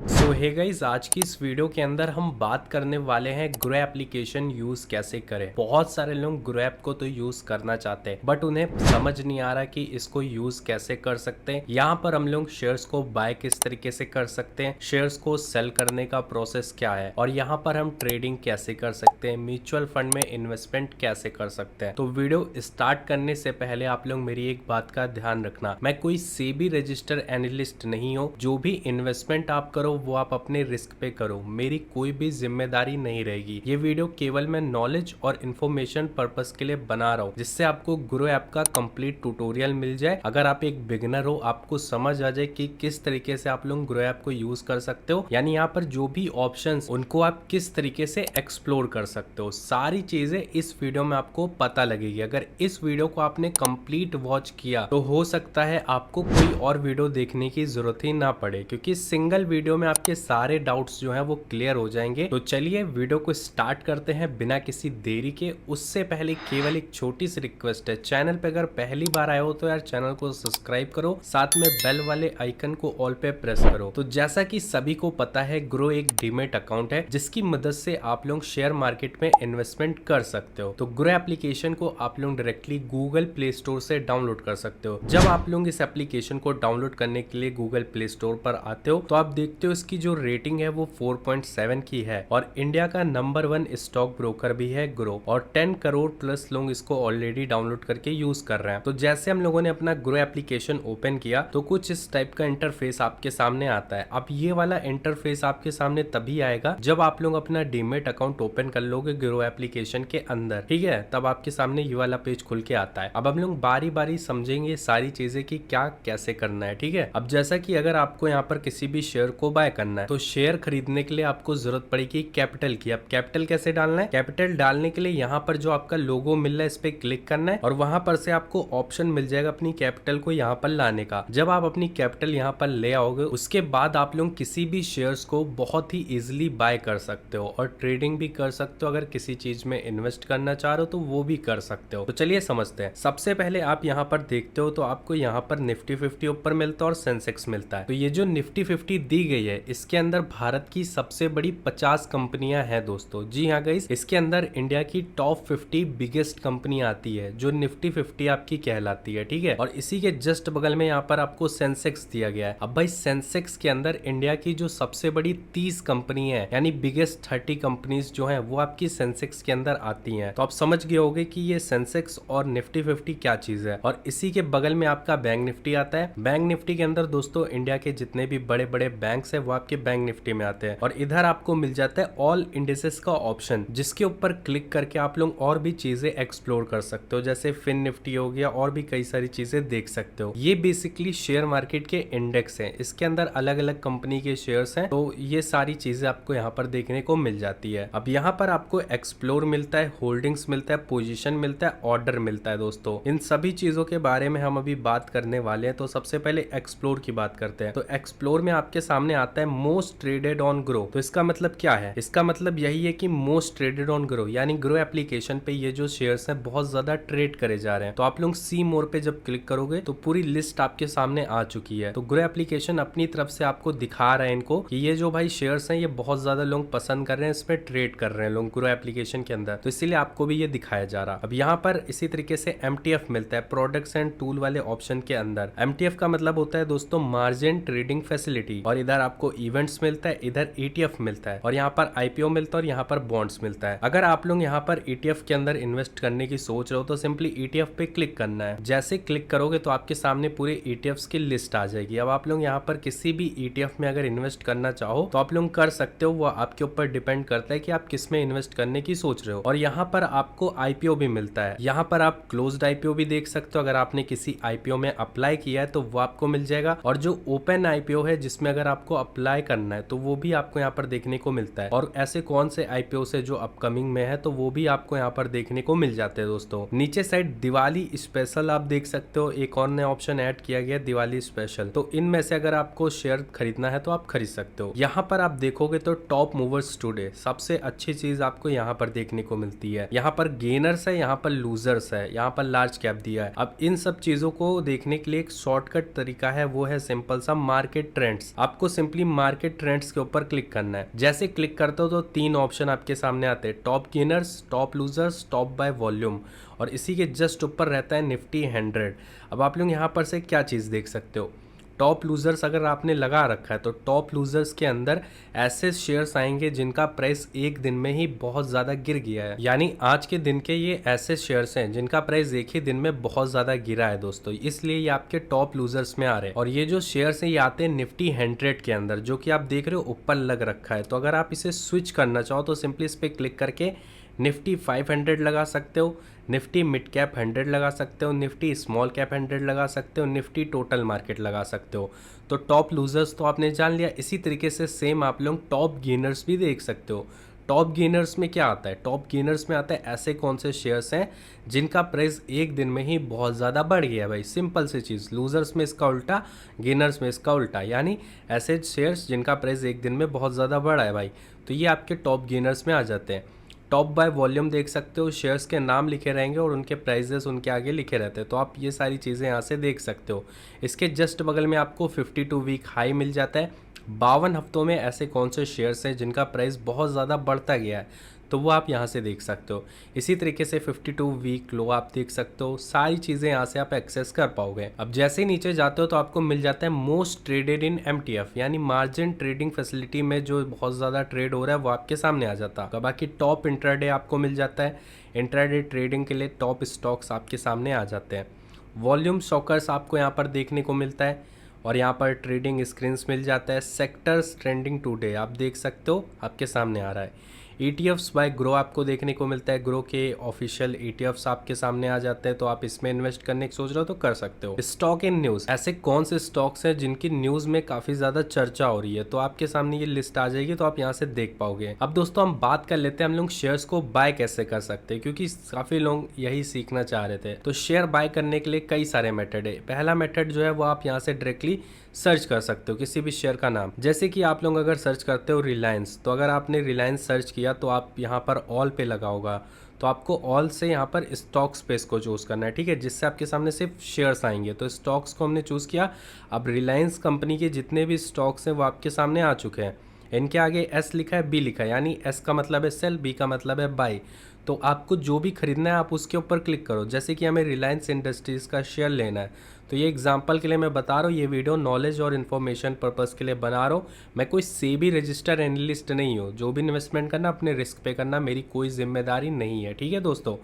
सो hey guys, आज की इस वीडियो के अंदर हम बात करने वाले हैं ग्रो एप्लीकेशन यूज कैसे करें। बहुत सारे लोग ग्रो ऐप को तो यूज करना चाहते हैं बट उन्हें समझ नहीं आ रहा कि इसको यूज कैसे कर सकते हैं। यहाँ पर हम लोग शेयर्स को बाय किस तरीके से कर सकते हैं, शेयर्स को सेल करने का प्रोसेस क्या है और यहाँ पर हम ट्रेडिंग कैसे कर सकते हैं, म्यूचुअल फंड में इन्वेस्टमेंट कैसे कर सकते हैं। तो वीडियो स्टार्ट करने से पहले आप लोग मेरी एक बात का ध्यान रखना, मैं कोई सेबी रजिस्टर एनालिस्ट नहीं हूँ। जो भी इन्वेस्टमेंट आप करो वो आप अपने रिस्क पे करो, मेरी कोई भी जिम्मेदारी नहीं रहेगी। ये वीडियो केवल मैं नॉलेज और इन्फॉर्मेशन पर्पस के लिए बना रहा हूँ, जिससे आपको ग्रो ऐप का कंप्लीट ट्यूटोरियल मिल जाए। अगर आप एक बिगिनर हो, आपको समझ आ जाए कि किस तरीके से आप लोग ग्रो ऐप को यूज कर सकते हो, यानी यहाँ पर जो भी ऑप्शंस उनको आप किस तरीके से एक्सप्लोर कर सकते हो, सारी चीजें इस वीडियो में आपको पता लगेगी। अगर इस वीडियो को आपने कंप्लीट वॉच किया तो हो सकता है आपको कोई और वीडियो देखने की जरूरत ही ना पड़े, क्योंकि सिंगल वीडियो में आपके सारे डाउट्स जो हैं वो क्लियर हो जाएंगे। तो चलिए वीडियो को स्टार्ट करते हैं बिना किसी देरी के। उससे पहले केवल एक छोटी सी रिक्वेस्ट है, चैनल पे अगर पहली बार आए हो तो यार चैनल को सब्सक्राइब करो, साथ में बेल वाले आइकन को ऑल पे प्रेस करो। तो जैसा कि सभी को पता है, ग्रो एक डीमेट अकाउंट है जिसकी मदद से आप लोग शेयर मार्केट में इन्वेस्टमेंट कर सकते हो। तो ग्रो एप्लीकेशन को आप लोग डायरेक्टली गूगल प्ले स्टोर से डाउनलोड कर सकते हो। जब आप लोग इस एप्लीकेशन को डाउनलोड करने के लिए गूगल प्ले स्टोर पर आते हो तो आप देखते हो इसकी जो रेटिंग है वो 4.7 की है और इंडिया का नंबर 1 स्टॉक ब्रोकर भी है ग्रो, और 10 करोड़ प्लस लोग इसको ऑलरेडी डाउनलोड करके यूज कर रहे हैं। तो जैसे हम लोगों ने अपना ग्रो एप्लीकेशन ओपन किया तो कुछ इस टाइप का इंटरफेस आपके सामने आता है। अब ये वाला इंटरफेस आपके सामने तभी आएगा जब आप लोग अपना डीमेट अकाउंट ओपन कर लोगे ग्रो एप्लीकेशन के अंदर, ठीक है। तब आपके सामने ये वाला पेज खुल के आता है। अब हम लोग बारी बारी समझेंगे सारी चीजें कि क्या कैसे करना है, ठीक है। अब जैसा कि अगर आपको यहाँ पर किसी भी शेयर को बाय करना है तो शेयर खरीदने के लिए आपको जरूरत पड़ेगी कैपिटल की। अब कैपिटल कैसे डालना है, कैपिटल डालने के लिए यहाँ पर जो आपका लोगो मिल रहा है इस पे क्लिक करना है और वहां पर से आपको ऑप्शन मिल जाएगा अपनी कैपिटल को यहाँ पर लाने का। जब आप अपनी कैपिटल यहाँ पर ले आओगे उसके बाद आप लोग किसी भी शेयर्स को बहुत ही इजिली बाय कर सकते हो और ट्रेडिंग भी कर सकते हो। अगर किसी चीज में इन्वेस्ट करना चाह रहे हो तो वो भी कर सकते हो। तो चलिए समझते हैं। सबसे पहले आप यहाँ पर देखते हो तो आपको यहाँ पर निफ्टी 50 ऊपर मिलता है और सेंसेक्स मिलता है। तो ये जो निफ्टी 50 दी गई है इसके अंदर भारत की सबसे बड़ी 50 कंपनियां हैं दोस्तों। जी हाँ गाइस, इसके अंदर इंडिया की टॉप 50 बिगेस्ट कंपनी आती है जो निफ्टी 50 आपकी कहलाती है, ठीक है। और इसी के जस्ट बगल में यहाँ पर आपको सेंसेक्स दिया गया है। अब भाई सेंसेक्स के अंदर इंडिया की जो सबसे बड़ी 30 कंपनी है, यानी बिगेस्ट 30 कंपनीज जो है वो आपकी सेंसेक्स के अंदर आती है। तो आप समझ गए होंगे कि ये सेंसेक्स और निफ्टी 50 क्या चीज है। और इसी के बगल में आपका बैंक निफ्टी आता है। बैंक निफ्टी के अंदर दोस्तों इंडिया के जितने भी बड़े बड़े बैंक्स है वो आपके बैंक निफ्टी में आते हैं। और इधर आपको मिल जाता है ऑल इंडिसेस का ऑप्शन, जिसके ऊपर क्लिक करके आप लोग और भी चीजें एक्सप्लोर कर सकते हो, जैसे फिन निफ्टी हो गया और भी कई सारी चीजें देख सकते हो। ये बेसिकली शेयर मार्केट के इंडेक्स हैं, इसके अंदर अलग अलग कंपनी के शेयर्स हैं। तो ये सारी चीजें आपको यहाँ पर देखने को मिल जाती है। अब यहाँ पर आपको एक्सप्लोर मिलता है, होल्डिंग्स मिलता है, पोजीशन मिलता है, ऑर्डर मिलता है। दोस्तों इन सभी चीजों के बारे में हम अभी बात करने वाले हैं। तो सबसे पहले एक्सप्लोर की बात करते हैं। तो एक्सप्लोर में आपके सामने आता है मोस्ट ट्रेडेड ऑन ग्रो। तो इसका मतलब क्या है, इसका मतलब यही है कि मोस्ट ट्रेडेड ऑन ग्रो, यानी ग्रो एप्लीकेशन पे ये जो शेयर्स हैं बहुत ज्यादा ट्रेड करे जा रहे हैं। तो आप लोग सी मोर पे जब क्लिक करोगे तो पूरी लिस्ट आपके सामने आ चुकी है। तो ग्रो एप्लीकेशन अपनी तरफ से आपको दिखा रहा है इनको कि ये जो भाई शेयर्स हैं ये बहुत ज्यादा लोग पसंद कर रहे हैं, इस पे ट्रेड कर रहे हैं लोग ग्रो एप्लीकेशन के अंदर। तो इसीलिए आपको भी ये दिखाया जा रहा। अब यहाँ पर इसी तरीके से MTF मिलता है, प्रोडक्ट्स एंड टूल वाले ऑप्शन के अंदर। MTF का मतलब होता है दोस्तों मार्जिन ट्रेडिंग फैसिलिटी। और इधर आपको इवेंट्स मिलता है, इधर ETF मिलता है और यहाँ पर IPO मिलता है और यहाँ पर बॉन्ड्स मिलता है। अगर आप लोग यहाँ पर ETF के अंदर इन्वेस्ट करने की सोच रहे हो तो सिंपली ETF पे क्लिक करना है। जैसे क्लिक करोगे तो आपके सामने पूरे ETFs की लिस्ट आ जाएगी। अब आप लोग यहाँ पर किसी भी ETF में अगर इन्वेस्ट करना चाहो तो आप लोग कर सकते हो, वो आपके ऊपर डिपेंड करता है कि आप किस में इन्वेस्ट करने की सोच रहे हो। और यहाँ पर आपको IPO भी मिलता है। यहाँ पर आप क्लोज्ड IPO भी देख सकते हो, अगर आपने किसी IPO में अप्लाई किया है तो वो आपको मिल जाएगा। और जो ओपन IPO है जिसमें अगर आपको अप्लाई करना है तो वो भी आपको यहाँ पर देखने को मिलता है। और ऐसे कौन से IPO से जो अपकमिंग में है तो वो भी आपको यहाँ पर देखने को मिल जाते हैं। दोस्तों नीचे साइड दिवाली स्पेशल आप देख सकते हो, एक और नया ऑप्शन ऐड किया गया दिवाली स्पेशल। तो इनमें से अगर आपको शेयर खरीदना है तो आप खरीद सकते हो। यहाँ पर आप देखोगे तो टॉप मूवर्स टुडे सबसे अच्छी चीज आपको यहाँ पर देखने को मिलती है। यहाँ पर गेनर्स है, यहाँ पर लूजर्स है, यहाँ पर लार्ज कैप दिया है। अब इन सब चीजों को देखने के लिए एक शॉर्टकट तरीका है, वो है सिंपल सा मार्केट ट्रेंड्स। आपको सिंपली सिंपली मार्केट ट्रेंड्स के ऊपर क्लिक करना है। जैसे क्लिक करते हो तो 3 ऑप्शन आपके सामने आते हैं, top gainers, top losers, top by volume, और इसी के जस्ट ऊपर रहता है निफ्टी 100। अब आप लोग यहाँ पर से क्या चीज़ देख सकते हो, टॉप लूजर्स अगर आपने लगा रखा है तो टॉप लूजर्स के अंदर ऐसे शेयर्स आएंगे जिनका प्राइस एक दिन में ही बहुत ज़्यादा गिर गया है। यानी आज के दिन के ये ऐसे शेयर्स हैं जिनका प्राइस एक ही दिन में बहुत ज़्यादा गिरा है दोस्तों, इसलिए ये आपके टॉप लूजर्स में आ रहे हैं। और ये जो शेयर्स हैं ये आते हैं निफ्टी 100 के अंदर, जो कि आप देख रहे हो ऊपर लग रखा है। तो अगर आप इसे स्विच करना चाहो तो सिंपली इस पर क्लिक करके निफ्टी 500 लगा सकते हो, निफ्टी मिड कैप 100 लगा सकते हो, निफ्टी स्मॉल कैप 100 लगा सकते हो, निफ्टी टोटल मार्केट लगा सकते हो। तो टॉप लूजर्स तो आपने जान लिया। इसी तरीके से सेम आप लोग टॉप गेनर्स भी देख सकते हो। टॉप गेनर्स में क्या आता है, टॉप गेनर्स में आता है ऐसे कौन से शेयर्स हैं जिनका प्राइस एक दिन में ही बहुत ज़्यादा बढ़ गया है भाई। सिंपल सी चीज़, लूजर्स में इसका उल्टा, गेनर्स में इसका उल्टा, यानी ऐसे शेयर्स जिनका प्राइस एक दिन में बहुत ज़्यादा बढ़ा है भाई, तो ये आपके टॉप गेनर्स में आ जाते हैं। टॉप बाय वॉल्यूम देख सकते हो, शेयर्स के नाम लिखे रहेंगे और उनके प्राइजेस उनके आगे लिखे रहते हैं, तो आप ये सारी चीज़ें यहाँ से देख सकते हो। इसके जस्ट बगल में आपको 52 वीक हाई मिल जाता है। 52 हफ्तों में ऐसे कौन से शेयर्स हैं जिनका प्राइस बहुत ज़्यादा बढ़ता गया है, तो वो आप यहाँ से देख सकते हो। इसी तरीके से 52 वीक लो आप देख सकते हो। सारी चीज़ें यहाँ से आप एक्सेस कर पाओगे। अब जैसे ही नीचे जाते हो तो आपको मिल जाता है मोस्ट ट्रेडेड इन MTF, यानी मार्जिन ट्रेडिंग फैसिलिटी में जो बहुत ज़्यादा ट्रेड हो रहा है वो आपके सामने आ जाता है। बाकी टॉप इंट्राडे आपको मिल जाता है, इंट्राडे ट्रेडिंग के लिए टॉप स्टॉक्स आपके सामने आ जाते हैं। वॉल्यूम स्टॉकर्स आपको यहाँ पर देखने को मिलता है और यहाँ पर ट्रेडिंग स्क्रीन्स मिल जाता है। सेक्टर्स ट्रेंडिंग टुडे आप देख सकते हो, आपके सामने आ रहा है। ETFs बाय ग्रो आपको देखने को मिलता है, ग्रो के ऑफिशियल ETFs आपके सामने आ जाते हैं, तो आप इसमें इन्वेस्ट करने की सोच रहे हो तो कर सकते हो। स्टॉक इन न्यूज़, ऐसे कौन से स्टॉक्स हैं जिनकी न्यूज़ में काफ़ी ज़्यादा चर्चा हो रही है, तो आपके सामने ये लिस्ट आ जाएगी, तो आप यहाँ से देख पाओगे। अब दोस्तों हम बात कर लेते हैं हम लोग शेयर्स को बाय कैसे कर सकते हैं, क्योंकि काफ़ी लोग यही सीखना चाह रहे थे। तो शेयर बाय करने के लिए कई सारे मेथड है। पहला मेथड जो है वो आप यहाँ से डायरेक्टली सर्च कर सकते हो किसी भी शेयर का नाम। जैसे कि आप लोग अगर सर्च करते हो रिलायंस, तो अगर आपने रिलायंस सर्च किया तो आप यहाँ पर ऑल पे लगा होगा, तो आपको ऑल से यहाँ पर स्टॉक स्पेस को चूज़ करना है, ठीक है, जिससे आपके सामने सिर्फ शेयर्स आएंगे। तो स्टॉक्स को हमने चूज़ किया। अब रिलायंस कंपनी के जितने भी स्टॉक्स हैं वो आपके सामने आ चुके हैं। इनके आगे S लिखा है, B लिखा है, यानी S का मतलब है सेल, B का मतलब है बाई। तो आपको जो भी खरीदना है आप उसके ऊपर क्लिक करो। जैसे कि हमें रिलायंस इंडस्ट्रीज़ का शेयर लेना है, तो ये एग्जांपल के लिए मैं बता रहा हूँ, ये वीडियो नॉलेज और इन्फॉर्मेशन पर्पस के लिए बना रहा हूँ। मैं कोई सेबी रजिस्टर एनालिस्ट नहीं हूँ। जो भी इन्वेस्टमेंट करना अपने रिस्क पे करना, मेरी कोई जिम्मेदारी नहीं है, ठीक है दोस्तों।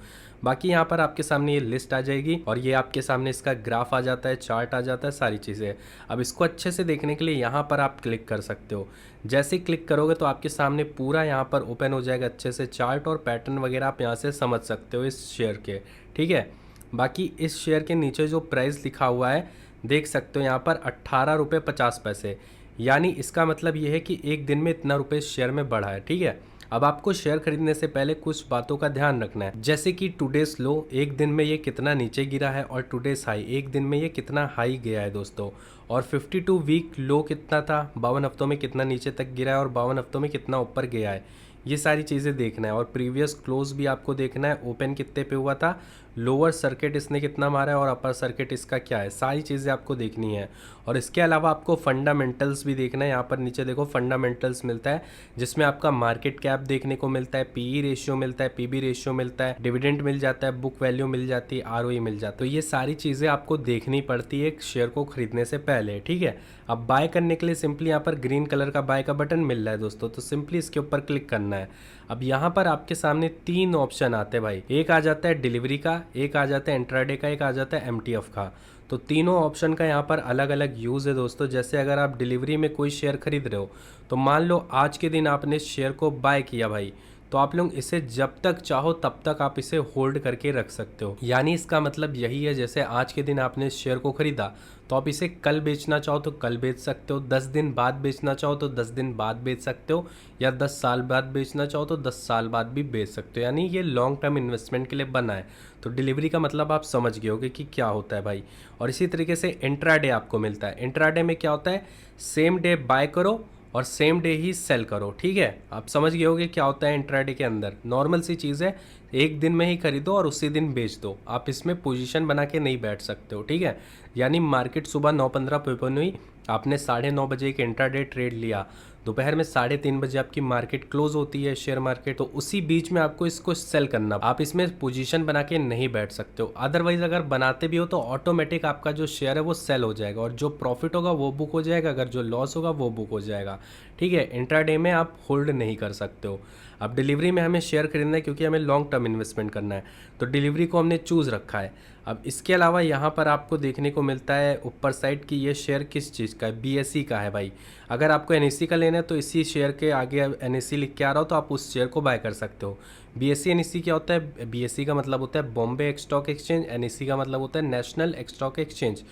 बाकी यहाँ पर आपके सामने ये लिस्ट आ जाएगी और ये आपके सामने इसका ग्राफ आ जाता है, चार्ट आ जाता है, सारी चीज़ें। अब इसको अच्छे से देखने के लिए यहाँ पर आप क्लिक कर सकते हो। जैसे ही क्लिक करोगे तो आपके सामने पूरा यहाँ पर ओपन हो जाएगा अच्छे से चार्ट और पैटर्न वगैरह आप यहाँ से समझ सकते हो इस शेयर के, ठीक है। बाकी इस शेयर के नीचे जो प्राइस लिखा हुआ है देख सकते हो यहाँ पर 18.50 रुपये, यानी इसका मतलब ये है कि एक दिन में इतना रुपये शेयर में बढ़ा है, ठीक है। अब आपको शेयर खरीदने से पहले कुछ बातों का ध्यान रखना है, जैसे कि टुडेस लो एक दिन में ये कितना नीचे गिरा है और टुडेस हाई एक दिन में ये कितना हाई गया है दोस्तों, और 52 वीक लो कितना था, 52 हफ्तों में कितना नीचे तक गिरा है और 52 हफ्तों में कितना ऊपर गया है, ये सारी चीज़ें देखना है। और प्रीवियस क्लोज भी आपको देखना है, ओपन कितने पे हुआ था, लोअर सर्किट इसने कितना मारा है और अपर सर्किट इसका क्या है, सारी चीज़ें आपको देखनी है। और इसके अलावा आपको फंडामेंटल्स भी देखना है। यहाँ पर नीचे देखो फंडामेंटल्स मिलता है, जिसमें आपका मार्केट कैप देखने को मिलता है, PE रेशियो मिलता है, PB रेशियो मिलता है, डिविडेंड मिल जाता है, बुक वैल्यू मिल जाती है, ROE मिल जाता है। तो ये सारी चीज़ें आपको देखनी पड़ती है एक शेयर को खरीदने से पहले, ठीक है। अब बाय करने के लिए सिंपली यहाँ पर ग्रीन कलर का बाय का बटन मिल रहा है दोस्तों, तो सिंपली इसके ऊपर क्लिक करना है। अब यहाँ पर आपके सामने 3 ऑप्शन आते हैं भाई, एक आ जाता है डिलीवरी का, एक आ जाता है इंट्राडे का, एक आ जाता है MTF का। तो तीनों ऑप्शन का यहाँ पर अलग अलग यूज़ है दोस्तों। जैसे अगर आप डिलीवरी में कोई शेयर खरीद रहे हो, तो मान लो आज के दिन आपने शेयर को बाय किया भाई, तो आप लोग इसे जब तक चाहो तब तक आप इसे होल्ड करके रख सकते हो। यानी इसका मतलब यही है, जैसे आज के दिन आपने शेयर को खरीदा तो आप इसे कल बेचना चाहो तो कल बेच सकते हो, 10 दिन बाद बेचना चाहो तो 10 दिन बाद बेच सकते हो, या 10 साल बाद बेचना चाहो तो 10 साल बाद भी बेच सकते हो। यानी ये लॉन्ग टर्म इन्वेस्टमेंट के लिए बना है। तो डिलीवरी का मतलब आप समझ गए होगे कि क्या होता है भाई। और इसी तरीके से इंट्राडे आपको मिलता है। इंट्राडे में क्या होता है, सेम डे बाय करो और सेम डे ही सेल करो। ठीक है, आप समझ गए होगे क्या होता है इंट्राडे के अंदर। नॉर्मल सी चीज़ है, एक दिन में ही खरीदो और उसी दिन बेच दो। आप इसमें पोजीशन बना के नहीं बैठ सकते हो। ठीक है, यानी मार्केट सुबह 9:15 पे ओपन हुई, आपने 9:30 बजे एक इंट्राडे ट्रेड लिया, दोपहर में 3:30 बजे आपकी मार्केट क्लोज होती है शेयर मार्केट, तो उसी बीच में आपको इसको सेल करना। आप इसमें पोजीशन बना के नहीं बैठ सकते हो। अदरवाइज अगर बनाते भी हो तो ऑटोमेटिक आपका जो शेयर है वो सेल हो जाएगा और जो प्रॉफिट होगा वो बुक हो जाएगा, अगर जो लॉस होगा वो बुक हो जाएगा। ठीक है, इंट्राडे में आप होल्ड नहीं कर सकते हो। अब डिलीवरी में हमें शेयर खरीदना है क्योंकि हमें लॉन्ग टर्म इन्वेस्टमेंट करना है, तो डिलीवरी को हमने चूज़ रखा है। अब इसके अलावा यहाँ पर आपको देखने को मिलता है ऊपर साइड कि ये शेयर किस चीज़ का है, बीएसई का है भाई। अगर आपको एनएसई का लेना है तो इसी शेयर के आगे एनएसई लिख के आ रहा हो तो आप उस शेयर को बाय कर सकते हो। बीएसई एनएसई क्या होता है, बीएसई का मतलब होता है बॉम्बे स्टॉक एक्सचेंज, एनएसई का मतलब होता है नेशनल स्टॉक एक्सचेंज।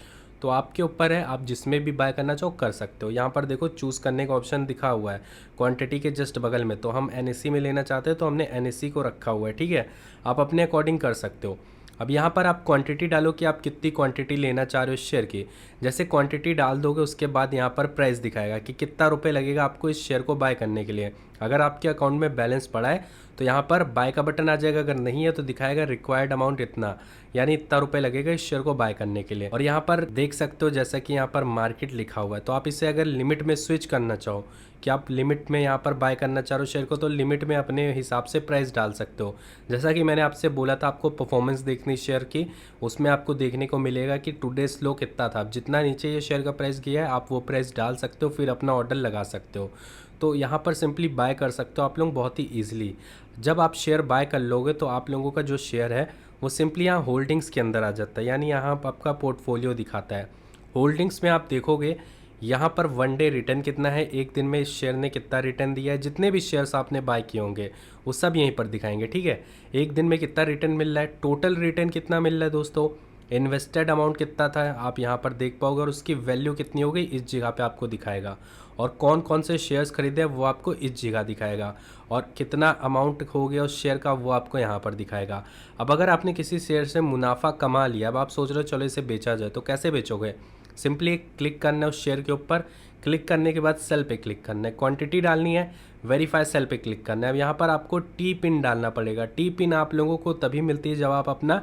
तो आपके ऊपर है, आप जिसमें भी बाय करना चाहो कर सकते हो। यहाँ पर देखो चूज़ करने का ऑप्शन दिखा हुआ है क्वांटिटी के जस्ट बगल में, तो हम एनएसई में लेना चाहते हैं तो हमने एनएसई को रखा हुआ है। ठीक है, आप अपने अकॉर्डिंग कर सकते हो। अब यहाँ पर आप क्वांटिटी डालो कि आप कितनी क्वांटिटी लेना चाह रहे हो इस शेयर की। जैसे क्वांटिटी डाल दोगे उसके बाद यहाँ पर प्राइस दिखाएगा कि कितना रुपए लगेगा आपको इस शेयर को बाय करने के लिए। अगर आपके अकाउंट में बैलेंस पड़ा है तो यहाँ पर बाय का बटन आ जाएगा, अगर नहीं है तो दिखाएगा रिक्वायर्ड अमाउंट इतना, यानी इतना रुपए लगेगा इस शेयर को बाय करने के लिए। और यहाँ पर देख सकते हो जैसा कि यहाँ पर मार्केट लिखा हुआ है, तो आप इसे अगर लिमिट में स्विच करना चाहो कि आप लिमिट में यहाँ पर बाय करना चाह रहे हो शेयर को, तो लिमिट में अपने हिसाब से प्राइस डाल सकते हो। जैसा कि मैंने आपसे बोला था आपको परफॉर्मेंस देखनी शेयर की, उसमें आपको देखने को मिलेगा कि टुडे स्लो कितना था। अब जितना नीचे ये शेयर का प्राइस गया है आप वो प्राइस डाल सकते हो, फिर अपना ऑर्डर लगा सकते हो। तो यहाँ पर सिंपली बाय कर सकते हो आप लोग बहुत ही ईजिली। जब आप शेयर बाय कर लोगे तो आप लोगों का जो शेयर है वो सिंपली यहाँ होल्डिंग्स के अंदर आ जाता है, यानी यहाँ आपका पोर्टफोलियो दिखाता है। होल्डिंग्स में आप देखोगे यहाँ पर वन डे रिटर्न कितना है, एक दिन में इस शेयर ने कितना रिटर्न दिया है, जितने भी शेयर्स आपने बाय किए होंगे वो सब यहीं पर दिखाएंगे। ठीक है, एक दिन में कितना रिटर्न मिल रहा है, टोटल रिटर्न कितना मिल रहा है दोस्तों, इन्वेस्टेड अमाउंट कितना था आप यहाँ पर देख पाओगे, और उसकी वैल्यू कितनी हो गई इस जगह पे आपको दिखाएगा। और कौन कौन से शेयर्स खरीदे वो आपको इस जगह दिखाएगा, और कितना अमाउंट हो गया उस शेयर का वो आपको यहाँ पर दिखाएगा। अब अगर आपने किसी शेयर से मुनाफा कमा लिया, अब आप सोच रहे हो चलो इसे बेचा जाए, तो कैसे बेचोगे। सिंपली क्लिक करना है उस शेयर के ऊपर, क्लिक करने के बाद सेल पे क्लिक करना है, क्वांटिटी डालनी है, वेरीफाई सेल पे क्लिक करना है। अब यहाँ पर आपको टी पिन डालना पड़ेगा। टी पिन आप लोगों को तभी मिलती है जब आप अपना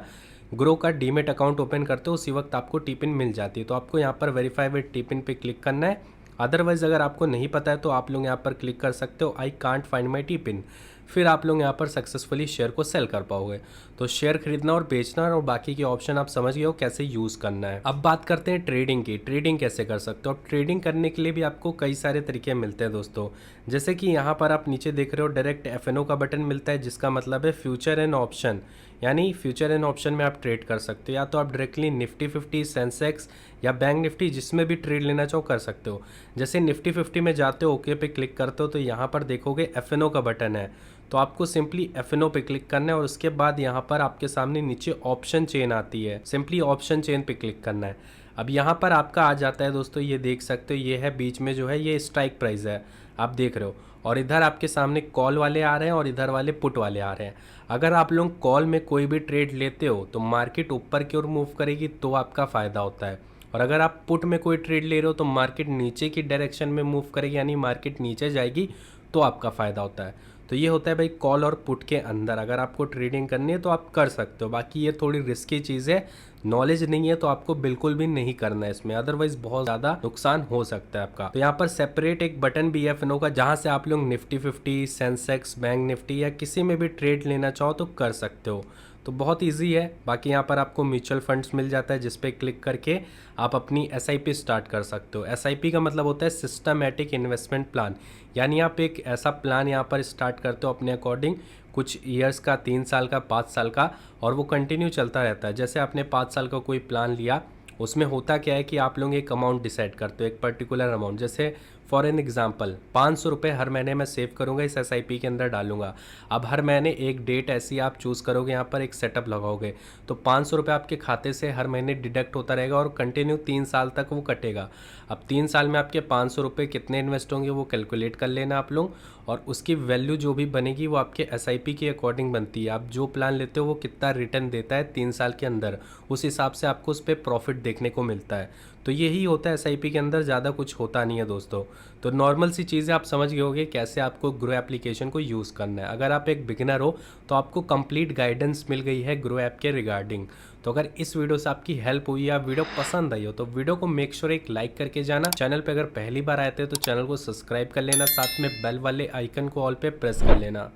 ग्रो का डीमेट अकाउंट ओपन करते हो, उसी वक्त आपको टी पिन मिल जाती है। तो आपको यहाँ पर वेरीफाई विद टी पिन पे क्लिक करना है। अदरवाइज़ अगर आपको नहीं पता है तो आप लोग यहाँ पर क्लिक कर सकते हो I can't find my T pin, फिर आप लोग यहाँ पर सक्सेसफुली शेयर को सेल कर पाओगे। तो शेयर खरीदना और बेचना और बाकी के ऑप्शन आप समझ गए हो कैसे यूज़ करना है। अब बात करते हैं ट्रेडिंग की। ट्रेडिंग कैसे कर सकते हो। अब ट्रेडिंग करने के लिए भी आपको कई सारे तरीके मिलते हैं दोस्तों। जैसे कि यहाँ पर आप नीचे देख रहे हो डायरेक्ट एफएनओ का बटन मिलता है, जिसका मतलब है फ्यूचर एंड ऑप्शन, यानी फ्यूचर एंड ऑप्शन में आप ट्रेड कर सकते हो। या तो आप डायरेक्टली निफ्टी 50, सेंसेक्स या बैंक निफ्टी जिसमें भी ट्रेड लेना चाहो कर सकते हो। जैसे निफ्टी 50 में जाते हो, ओके पे क्लिक करते हो, तो यहाँ पर देखोगे एफएनओ का बटन है, तो आपको सिंपली एफएनओ पे क्लिक करना है और उसके बाद यहाँ पर आपके सामने नीचे ऑप्शन चेन आती है, सिंपली ऑप्शन चेन पे क्लिक करना है। अब यहाँ पर आपका आ जाता है दोस्तों, ये देख सकते हो, ये है बीच में जो है ये स्ट्राइक प्राइस है, आप देख रहे हो, और इधर आपके सामने कॉल वाले आ रहे हैं और इधर वाले पुट वाले आ रहे हैं। अगर आप लोग कॉल में कोई भी ट्रेड लेते हो तो मार्केट ऊपर की ओर मूव करेगी तो आपका फ़ायदा होता है, और अगर आप पुट में कोई ट्रेड ले रहे हो तो मार्केट नीचे की डायरेक्शन में मूव करेगी, यानी मार्केट नीचे जाएगी तो आपका फ़ायदा होता है। तो ये होता है भाई कॉल और पुट के अंदर। अगर आपको ट्रेडिंग करनी है तो आप कर सकते हो, बाकी ये थोड़ी रिस्की चीज़ है, नॉलेज नहीं है तो आपको बिल्कुल भी नहीं करना है इसमें, अदरवाइज बहुत ज़्यादा नुकसान हो सकता है आपका। तो यहाँ पर सेपरेट एक बटन भी है एफएनओ का, जहाँ से आप लोग निफ्टी 50, सेंसेक्स, बैंक निफ्टी या किसी में भी ट्रेड लेना चाहो तो कर सकते हो। तो बहुत इजी है। बाकी यहाँ पर आपको म्यूचुअल फंड्स मिल जाता है, जिस पे क्लिक करके आप अपनी एसआईपी स्टार्ट कर सकते हो। एसआईपी का मतलब होता है सिस्टमैटिक इन्वेस्टमेंट प्लान, यानी आप एक ऐसा प्लान यहाँ पर स्टार्ट करते हो अपने अकॉर्डिंग, कुछ ईयर्स का, 3 साल का, 5 साल का, और वो कंटिन्यू चलता रहता है। जैसे आपने 5 साल का कोई प्लान लिया, उसमें होता क्या है कि आप लोग एक अमाउंट डिसाइड करते हो, एक पर्टिकुलर अमाउंट, जैसे फॉर एन एग्जांपल 500 रुपये हर महीने मैं सेव करूंगा, इस एसआईपी के अंदर डालूंगा। अब हर महीने एक डेट ऐसी आप चूज़ करोगे, यहाँ पर एक सेटअप लगाओगे, तो 500 रुपये आपके खाते से हर महीने डिडक्ट होता रहेगा और कंटिन्यू 3 साल तक वो कटेगा। अब 3 साल में आपके 500 रुपये कितने इन्वेस्ट होंगे वो कैलकुलेट कर लेना आप लोग, और उसकी वैल्यू जो भी बनेगी वो आपके एसआईपी के अकॉर्डिंग बनती है। आप जो प्लान लेते हो वो कितना रिटर्न देता है 3 साल के अंदर, उस हिसाब से आपको उस पर प्रॉफिट देखने को मिलता है। तो यही होता है SIP के अंदर, ज़्यादा कुछ होता नहीं है दोस्तों। तो नॉर्मल सी चीज़ें आप समझ गए होंगे कैसे आपको ग्रो एप्लीकेशन को यूज़ करना है। अगर आप एक बिगिनर हो तो आपको कंप्लीट गाइडेंस मिल गई है ग्रो ऐप के रिगार्डिंग। तो अगर इस वीडियो से आपकी हेल्प हुई या वीडियो पसंद आई हो तो वीडियो को मेक श्योर एक लाइक करके जाना। चैनल पे अगर पहली बार आए थे तो चैनल को सब्सक्राइब कर लेना, साथ में बेल वाले आइकन को ऑल पे प्रेस कर लेना।